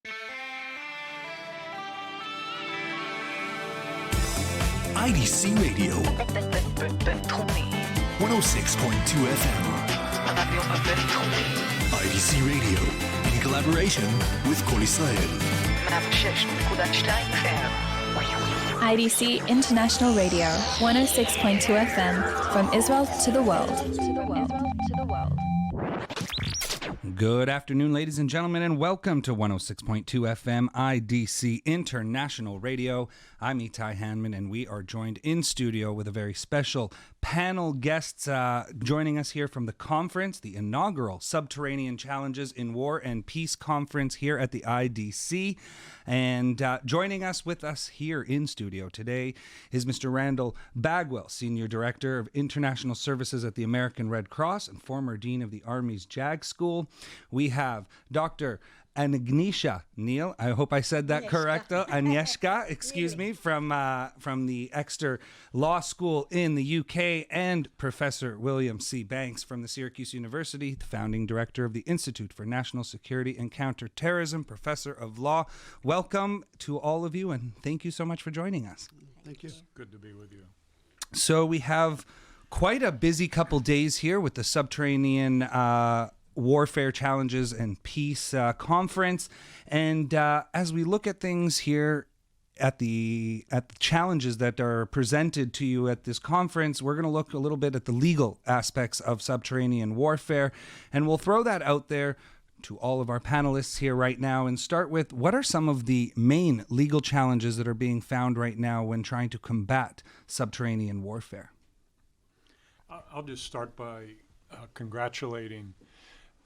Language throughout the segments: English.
IDC Radio 106.2 FM. IDC Radio in collaboration with Kol Israel. IDC International Radio 106.2 FM from Israel to the world. Good afternoon, ladies and gentlemen, and welcome to 106.2 FM IDC International Radio. I'm Itai Hanman, and we are joined in studio with a very special panel guests joining us here from the conference, the inaugural Subterranean Challenges in War and Peace Conference here at the IDC. And joining us with us here in studio today is Mr. Randall Bagwell, Senior Director of International Services at the American Red Cross and former Dean of the Army's JAG School. We have Dr. Agnieszka Jachec-Neale, I hope I said that correct. Agnieszka, excuse me, from the Exeter Law School in the UK, and Professor William C. Banks from the Syracuse University, the founding director of the Institute for National Security and Counter-Terrorism, Professor of Law. Welcome to all of you, and thank you so much for joining us. Thank you. It's good to be with you. So we have quite a busy couple days here with the Subterranean Warfare Challenges and Peace Conference, and as we look at things here at the challenges that are presented to you at this conference, we're going to look a little bit at the legal aspects of subterranean warfare, and we'll throw that out there to all of our panelists here right now and start with, what are some of the main legal challenges that are being found right now when trying to combat subterranean warfare? I'll just start by congratulating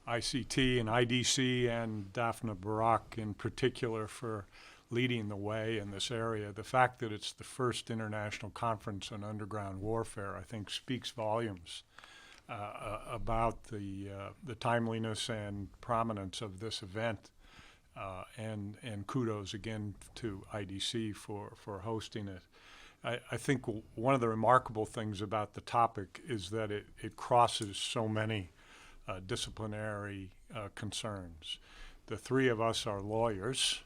ICT and IDC and Daphne Barak in particular for leading the way in this area. The fact that it's the first international conference on underground warfare, I think, speaks volumes about the timeliness and prominence of this event. And kudos again to IDC for hosting it. I think one of the remarkable things about the topic is that it crosses so many disciplinary concerns. The three of us are lawyers.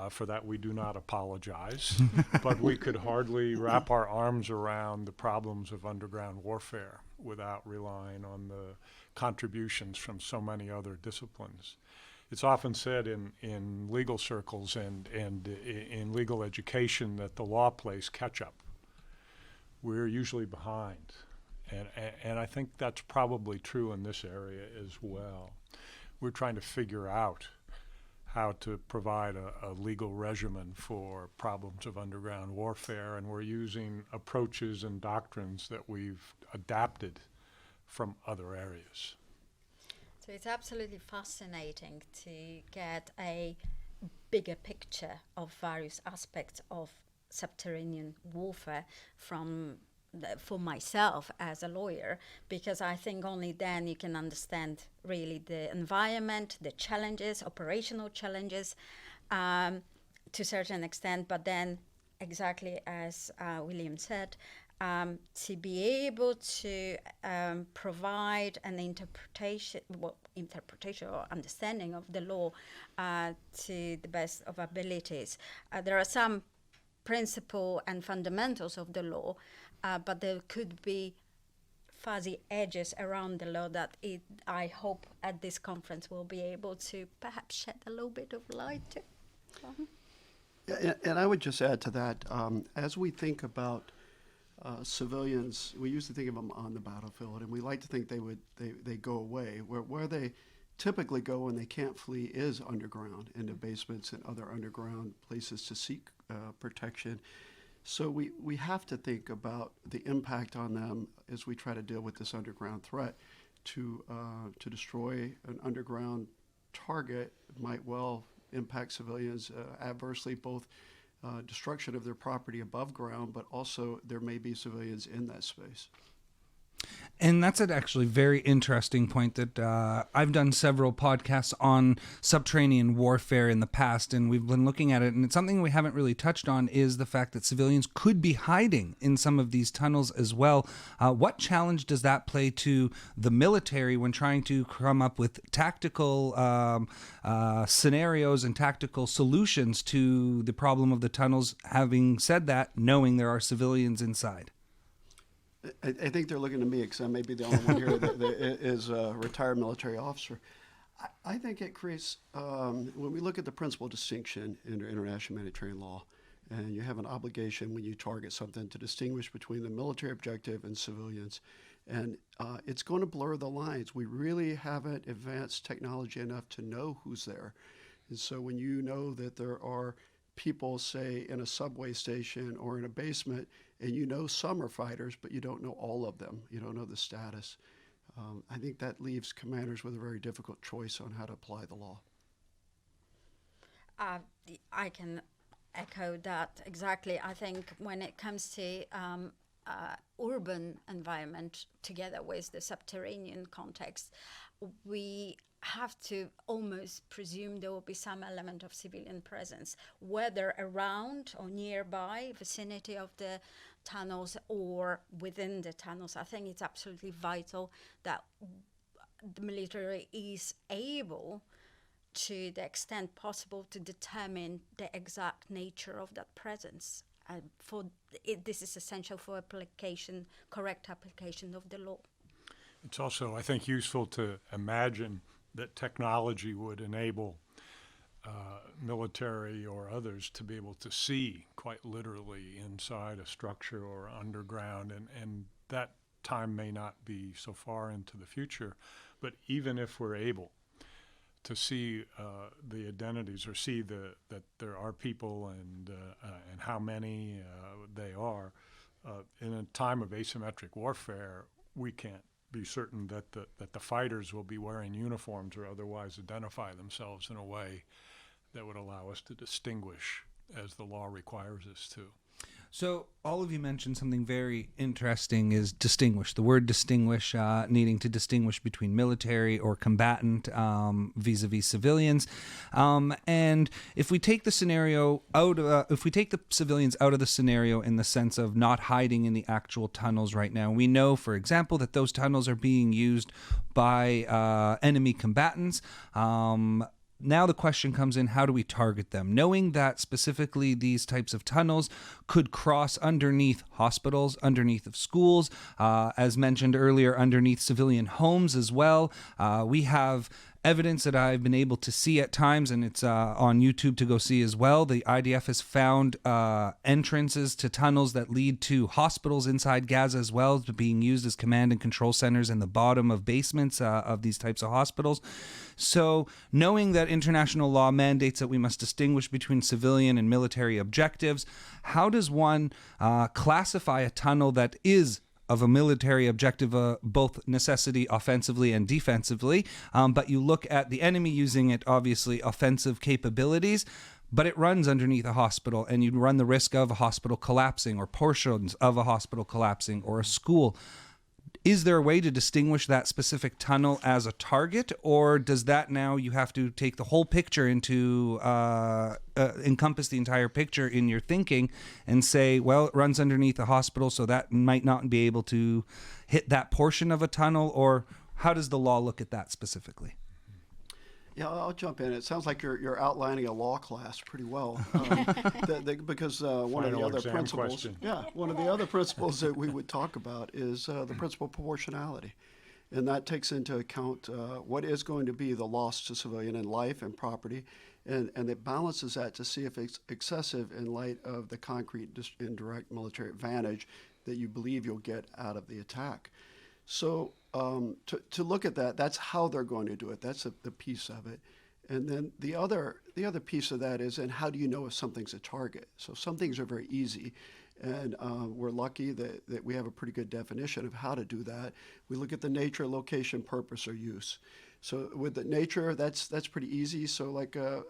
For that, we do not apologize. But we could hardly wrap our arms around the problems of underground warfare without relying on the contributions from so many other disciplines. It's often said in legal circles and in legal education that the law plays catch-up. We're usually behind. And I think that's probably true in this area as well. We're trying to figure out how to provide a legal regimen for problems of underground warfare, and we're using approaches and doctrines that we've adapted from other areas. So it's absolutely fascinating to get a bigger picture of various aspects of subterranean warfare for myself as a lawyer, because I think only then you can understand really the environment, the challenges, operational challenges to a certain extent, but then exactly as William said, to be able to provide an interpretation or understanding of the law to the best of abilities. There are some principles and fundamentals of the law, but there could be fuzzy edges around the law that I hope at this conference we'll be able to perhaps shed a little bit of light to. Yeah, and I would just add to that, as we think about civilians, we usually think of them on the battlefield, and we like to think they go away. Where they typically go when they can't flee is underground, into basements and other underground places to seek protection. So we have to think about the impact on them as we try to deal with this underground threat. To destroy an underground target might well impact civilians adversely, both destruction of their property above ground, but also there may be civilians in that space. And that's an actually very interesting point that I've done several podcasts on subterranean warfare in the past, and we've been looking at it, and it's something we haven't really touched on is the fact that civilians could be hiding in some of these tunnels as well. What challenge does that play to the military when trying to come up with tactical scenarios and tactical solutions to the problem of the tunnels, having said that, knowing there are civilians inside? I think they're looking to me because I may be the only one here that is a retired military officer. I think it creates, when we look at the principal distinction in international humanitarian law, and you have an obligation when you target something to distinguish between the military objective and civilians, and it's going to blur the lines. We really haven't advanced technology enough to know who's there. And so when you know that there are people, say, in a subway station or in a basement, and you know some are fighters, but you don't know all of them. You don't know the status. I think that leaves commanders with a very difficult choice on how to apply the law. I can echo that exactly. I think when it comes to urban environment together with the subterranean context, we have to almost presume there will be some element of civilian presence, whether around or nearby vicinity of the tunnels or within the tunnels. I think it's absolutely vital that the military is able, to the extent possible, to determine the exact nature of that presence. This is essential for correct application of the law. It's also, I think, useful to imagine that technology would enable military or others to be able to see quite literally inside a structure or underground, and that time may not be so far into the future. But even if we're able to see the identities or see that there are people and how many they are, in a time of asymmetric warfare, we can't be certain that the fighters will be wearing uniforms or otherwise identify themselves in a way that would allow us to distinguish as the law requires us to. So all of you mentioned something very interesting, is distinguish. The word distinguish, needing to distinguish between military or combatant vis-a-vis civilians. And if we take the scenario out, if we take the civilians out of the scenario in the sense of not hiding in the actual tunnels right now, we know, for example, that those tunnels are being used by enemy combatants. Now the question comes in, how do we target them? Knowing that specifically these types of tunnels could cross underneath hospitals, underneath of schools, as mentioned earlier, underneath civilian homes as well. We have evidence that I've been able to see at times, and it's on YouTube to go see as well. The IDF has found entrances to tunnels that lead to hospitals inside Gaza as well, being used as command and control centers in the bottom of basements of these types of hospitals. So knowing that international law mandates that we must distinguish between civilian and military objectives, how does one classify a tunnel that is of a military objective, both necessity offensively and defensively, but you look at the enemy using it, obviously offensive capabilities, but it runs underneath a hospital, and you run the risk of a hospital collapsing or portions of a hospital collapsing or a school. Is there a way to distinguish that specific tunnel as a target, or does that now you have to take the whole picture into encompass the entire picture in your thinking and say, well, it runs underneath a hospital, so that might not be able to hit that portion of a tunnel? Or how does the law look at that specifically? Yeah, I'll jump in. It sounds like you're outlining a law class pretty well, because one of the other principles, one of the other principles that we would talk about is the principle of proportionality, and that takes into account what is going to be the loss to civilian in life and property, and it balances that to see if it's excessive in light of the concrete indirect military advantage that you believe you'll get out of the attack. So to look at that, that's how they're going to do it. That's the piece of it. And then the other piece of that is, and how do you know if something's a target? So some things are very easy, and we're lucky that we have a pretty good definition of how to do that. We look at the nature, location, purpose, or use. So with the nature, that's pretty easy. So like a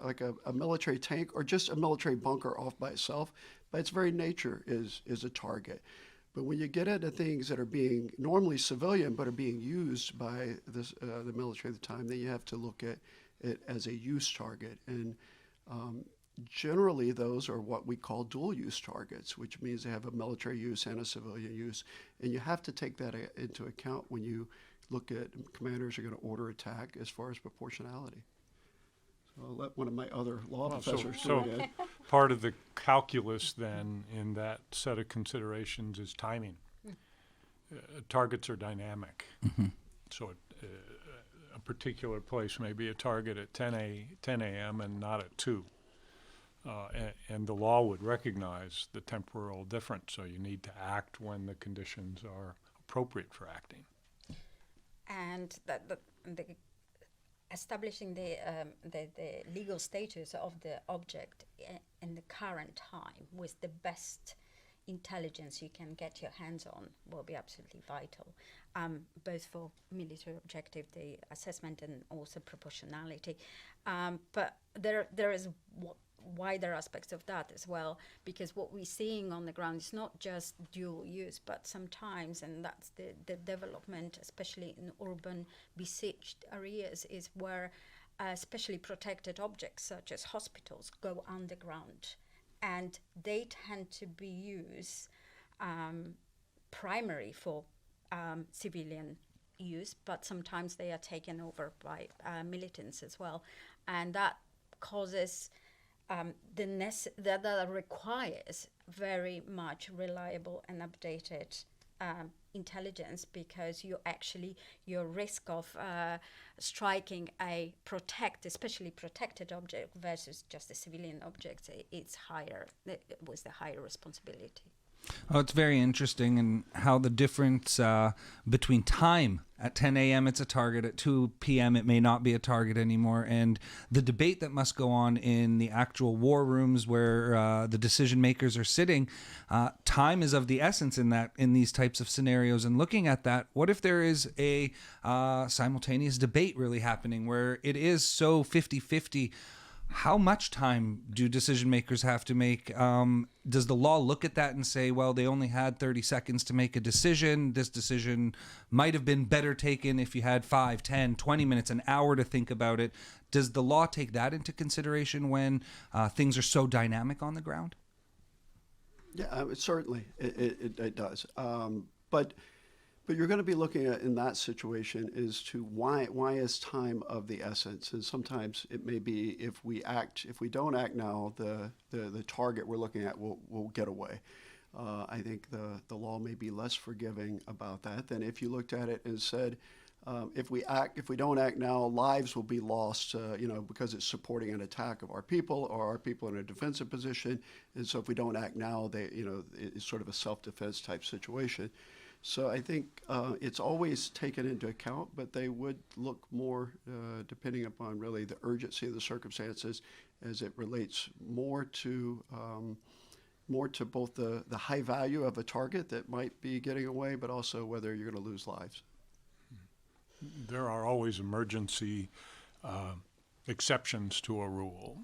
military tank or just a military bunker off by itself, by its very nature is a target. But when you get into things that are being normally civilian but are being used by the military at the time, then you have to look at it as a use target. And generally, those are what we call dual use targets, which means they have a military use and a civilian use. And you have to take that into account when you look at commanders are going to order attack as far as proportionality. So I'll let one of my other law professors so do it. part of the calculus then in that set of considerations is timing. Targets are dynamic. So a particular place may be a target at 10 a.m. and not at 2. And the law would recognize the temporal difference, so you need to act when the conditions are appropriate for acting. And the establishing the legal status of the object in the current time with the best intelligence you can get your hands on will be absolutely vital, both for military objective, the assessment, and also proportionality. But there is wider aspects of that as well, because what we're seeing on the ground is not just dual use, but sometimes, and that's the development, especially in urban besieged areas, is where especially protected objects such as hospitals go underground, and they tend to be used primary for civilian use, but sometimes they are taken over by militants as well, and that causes that requires very much reliable and updated intelligence, because your risk of striking a especially protected object versus just a civilian object, it's higher, with the higher responsibility. Oh, it's very interesting, and how the difference between time. At 10 a.m. it's a target. At 2 p.m. it may not be a target anymore. And the debate that must go on in the actual war rooms where the decision makers are sitting, time is of the essence in these types of scenarios. And looking at that, what if there is a simultaneous debate really happening where it is so 50-50? How much time do decision makers have to make? Does the law look at that and say, well, they only had 30 seconds to make a decision. This decision might have been better taken if you had 5, 10, 20 minutes, an hour to think about it. Does the law take that into consideration when things are so dynamic on the ground? Yeah, certainly it does. But you're going to be looking at, in that situation, as to why is time of the essence. And sometimes it may be if we don't act now, the target we're looking at will get away. I think the law may be less forgiving about that than if you looked at it and said, if we don't act now, lives will be lost, because it's supporting an attack of our people, or our people in a defensive position. And so if we don't act now, it's sort of a self-defense type situation. So I think it's always taken into account, but they would look more, depending upon really the urgency of the circumstances, as it relates more to both the high value of a target that might be getting away, but also whether you're going to lose lives. There are always emergency exceptions to a rule.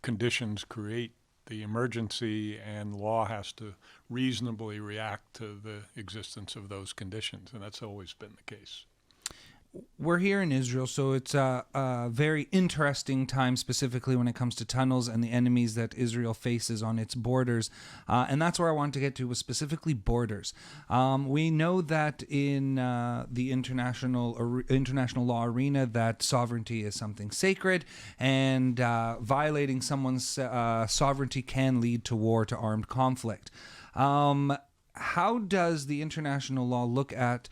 Conditions create the emergency, and law has to reasonably react to the existence of those conditions, and that's always been the case. We're here in Israel, so it's a very interesting time, specifically when it comes to tunnels and the enemies that Israel faces on its borders. And that's where I wanted to get to, was specifically borders. We know that in the international law arena that sovereignty is something sacred, and violating someone's sovereignty can lead to war, to armed conflict. How does the international law look at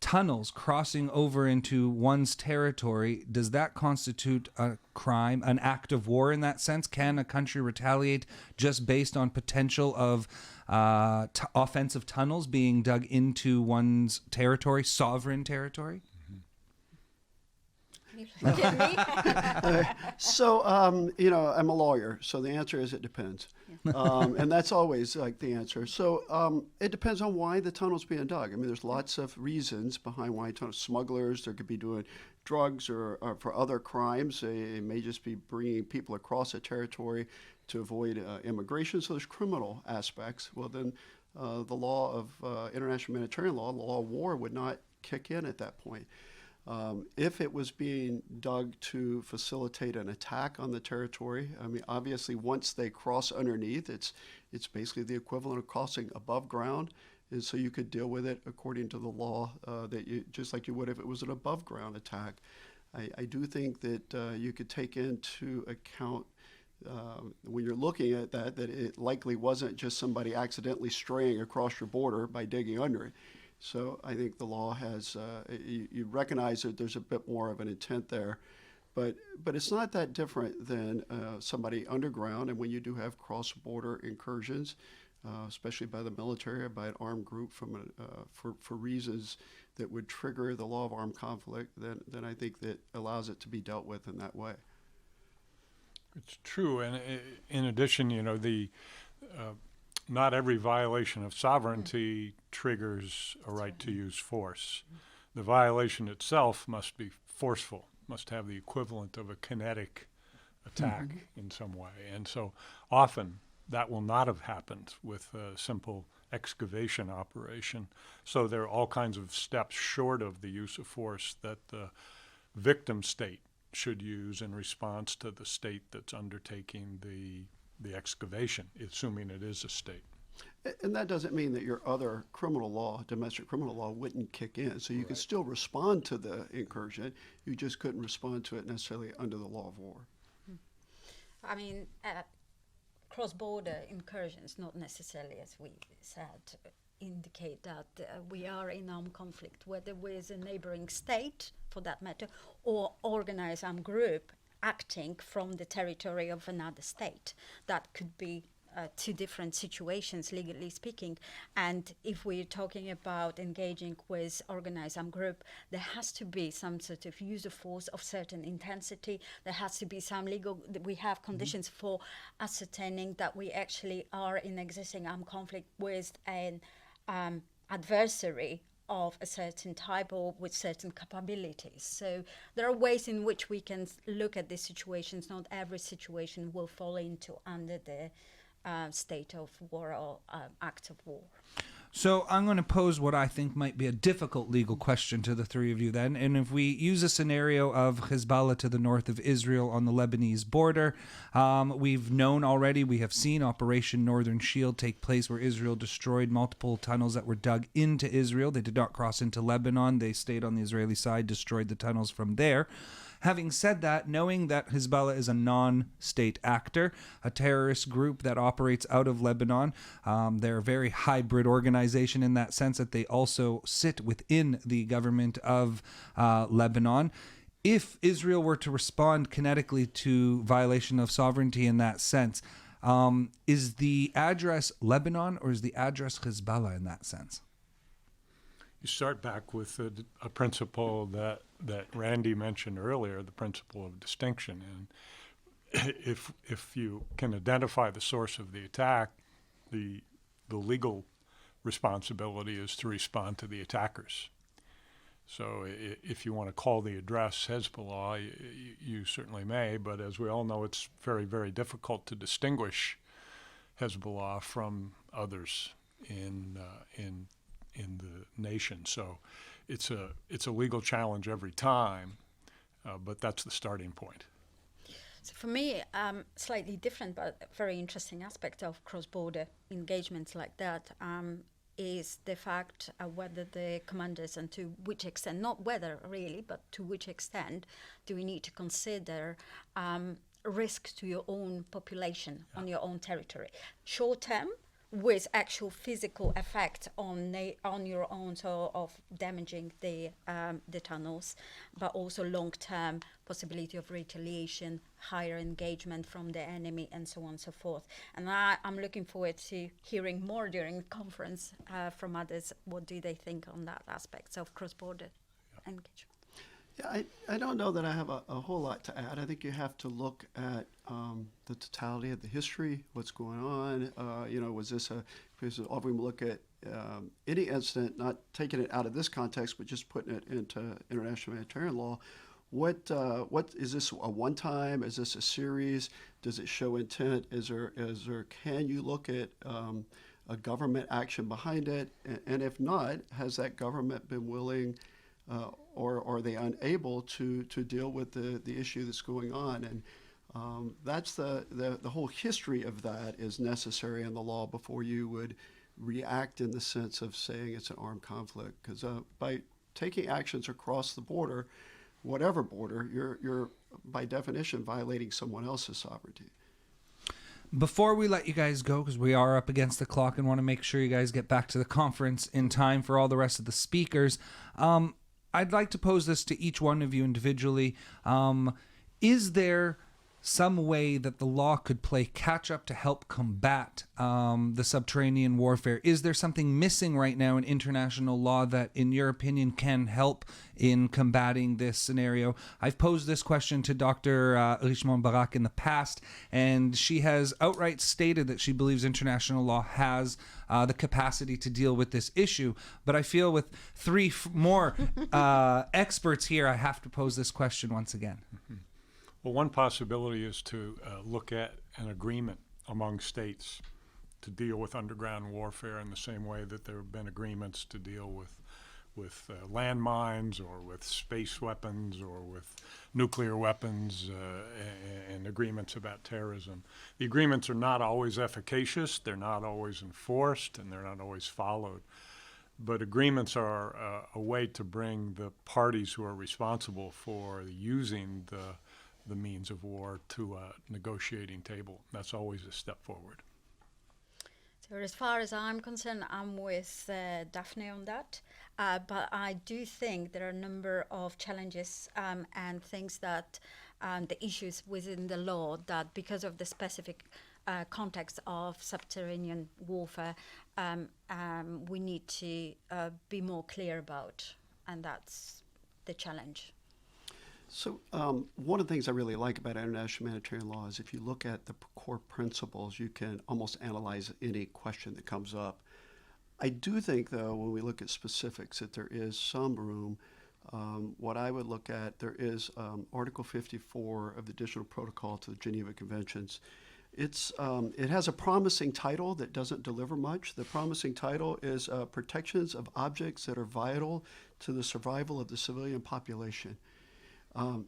tunnels crossing over into one's territory? Does that constitute a crime, an act of war in that sense? Can a country retaliate just based on potential of offensive tunnels being dug into one's territory, sovereign territory? So, I'm a lawyer, so the answer is it depends. And that's always like the answer. So it depends on why the tunnel's being dug. I mean, there's lots of reasons behind why tunnels. Smugglers, they could be doing drugs or for other crimes. They may just be bringing people across a territory to avoid immigration. So there's criminal aspects. Well, then the law of international humanitarian law, the law of war, would not kick in at that point. If it was being dug to facilitate an attack on the territory, I mean, obviously, once they cross underneath, it's basically the equivalent of crossing above ground, and so you could deal with it according to the law just like you would if it was an above ground attack. I do think that you could take into account when you're looking at that it likely wasn't just somebody accidentally straying across your border by digging under it. So I think the law has, you recognize that there's a bit more of an intent there, but it's not that different than somebody underground. And when you do have cross-border incursions, especially by the military or by an armed group for reasons that would trigger the law of armed conflict, then I think that allows it to be dealt with in that way. It's true, and in addition, not every violation of sovereignty triggers a right to use force. The violation itself must be forceful, must have the equivalent of a kinetic attack in some way. And so often that will not have happened with a simple excavation operation. So there are all kinds of steps short of the use of force that the victim state should use in response to the state that's undertaking the excavation, assuming it is a state. And that doesn't mean that your other criminal law, domestic criminal law, wouldn't kick in. So you could still respond to the incursion. You just couldn't respond to it necessarily under the law of war. I mean, cross-border incursions, not necessarily, as we said, indicate that we are in armed conflict, whether with a neighboring state, for that matter, or organized armed group acting from the territory of another state. That could be two different situations, legally speaking. And if we're talking about engaging with organized armed group, there has to be some sort of use of force of certain intensity. There has to be some legal, we have conditions for ascertaining that we actually are in existing armed conflict with an adversary of a certain type or with certain capabilities. So there are ways in which we can look at these situations. Not every situation will fall into under the state of war or act of war. So I'm going to pose what I think might be a difficult legal question to the three of you then. And if we use a scenario of Hezbollah to the north of Israel on the Lebanese border, we've known already, we have seen Operation Northern Shield take place where Israel destroyed multiple tunnels that were dug into Israel. They did not cross into Lebanon. They stayed on the Israeli side, destroyed the tunnels from there. Having said that, knowing that Hezbollah is a non-state actor, a terrorist group that operates out of Lebanon, they're a very hybrid organization in that sense that they also sit within the government of Lebanon. If Israel were to respond kinetically to violation of sovereignty in that sense, is the address Lebanon or is the address Hezbollah in that sense? You start back with a principle that Randy mentioned earlier, the principle of distinction. And if you can identify the source of the attack, the legal responsibility is to respond to the attackers. So if you want to call the address Hezbollah, you certainly may, but as we all know, it's very, very difficult to distinguish Hezbollah from others in the nation. So it's a legal challenge every time, but that's the starting point. So for me, slightly different but very interesting aspect of cross-border engagements like that is the fact whether the commanders and to which extent, not whether really, but to which extent do we need to consider risk to your own population on your own territory. Short term, with actual physical effect on your own, so of damaging the tunnels, but also long-term possibility of retaliation, higher engagement from the enemy, and so on and so forth. And I'm looking forward to hearing more during the conference from others. What do they think on that aspect of cross-border engagement? Yeah, I don't know that I have a whole lot to add. I think you have to look at the totality of the history, what's going on. Was this because often we look at any incident, not taking it out of this context, but just putting it into international humanitarian law. What is this a one-time? Is this a series? Does it show intent? Can you look at a government action behind it? And if not, has that government been willing or are they unable to deal with the issue that's going on? And that's the whole history of that is necessary in the law before you would react in the sense of saying it's an armed conflict. Because by taking actions across the border, whatever border, you're by definition violating someone else's sovereignty. Before we let you guys go, because we are up against the clock and want to make sure you guys get back to the conference in time for all the rest of the speakers, I'd like to pose this to each one of you individually. Is there some way that the law could play catch up to help combat the subterranean warfare? Is there something missing right now in international law that, in your opinion, can help in combating this scenario? I've posed this question to Dr. Randall Bagwell in the past, and she has outright stated that she believes international law has the capacity to deal with this issue. But I feel with three more experts here, I have to pose this question once again. Mm-hmm. Well, one possibility is to look at an agreement among states to deal with underground warfare in the same way that there have been agreements to deal with landmines or with space weapons or with nuclear weapons and agreements about terrorism. The agreements are not always efficacious, they're not always enforced, and they're not always followed. But agreements are a way to bring the parties who are responsible for using the means of war to a negotiating table. That's always a step forward. So as far as I'm concerned, I'm with Daphne on that. But I do think there are a number of challenges and things that the issues within the law that because of the specific context of subterranean warfare, we need to be more clear about, and that's the challenge. So one of the things I really like about international humanitarian law is if you look at the core principles, you can almost analyze any question that comes up. I do think, though, when we look at specifics, that there is some room. What I would look at, there is Article 54 of the Additional Protocol to the Geneva Conventions. It has a promising title that doesn't deliver much. The promising title is Protections of Objects that are Vital to the Survival of the Civilian Population.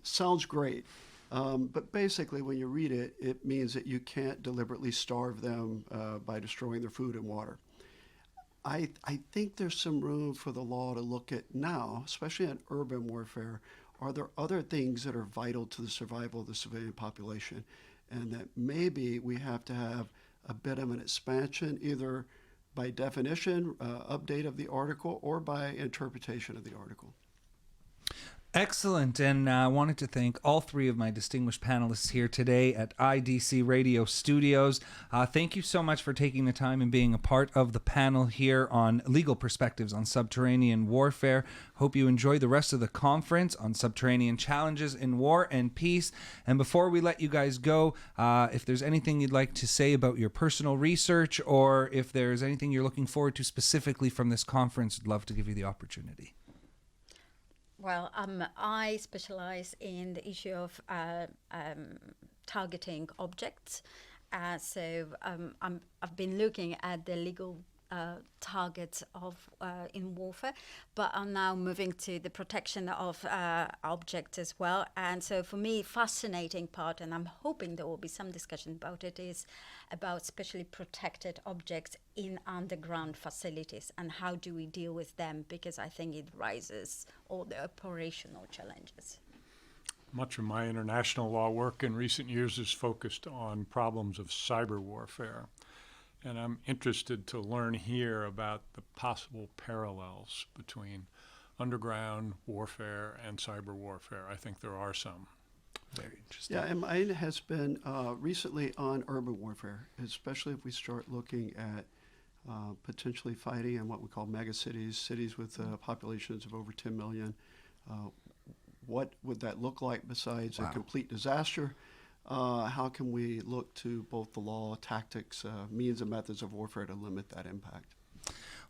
Sounds great, but basically when you read it, it means that you can't deliberately starve them by destroying their food and water. I think there's some room for the law to look at now, especially in urban warfare. Are there other things that are vital to the survival of the civilian population? And that maybe we have to have a bit of an expansion, either by definition, update of the article, or by interpretation of the article. Excellent, and I wanted to thank all three of my distinguished panelists here today at IDC Radio Studios. Thank you so much for taking the time and being a part of the panel here on legal perspectives on subterranean warfare. Hope you enjoy the rest of the conference on subterranean challenges in war and peace. And before we let you guys go, if there's anything you'd like to say about your personal research, or if there's anything you're looking forward to specifically from this conference, I'd love to give you the opportunity. Well, I specialize in the issue of targeting objects. So I've been looking at the legal targets of in warfare, but I'm now moving to the protection of objects as well. And so for me, fascinating part, and I'm hoping there will be some discussion about it, is about specially protected objects in underground facilities and how do we deal with them, because I think it raises all the operational challenges. Much of my international law work in recent years is focused on problems of cyber warfare. And I'm interested to learn here about the possible parallels between underground warfare and cyber warfare. I think there are some. Very interesting. Yeah, and mine has been recently on urban warfare, especially if we start looking at potentially fighting in what we call megacities, cities with populations of over 10 million. What would that look like besides a complete disaster? How can we look to both the law, tactics, means and methods of warfare to limit that impact?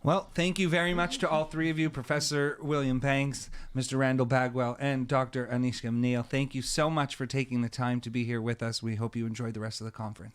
Well, thank you very much to all three of you, Professor William Banks, Mr. Randall Bagwell, and Dr. Agnieszka Jachec-Neale. Thank you so much for taking the time to be here with us. We hope you enjoyed the rest of the conference.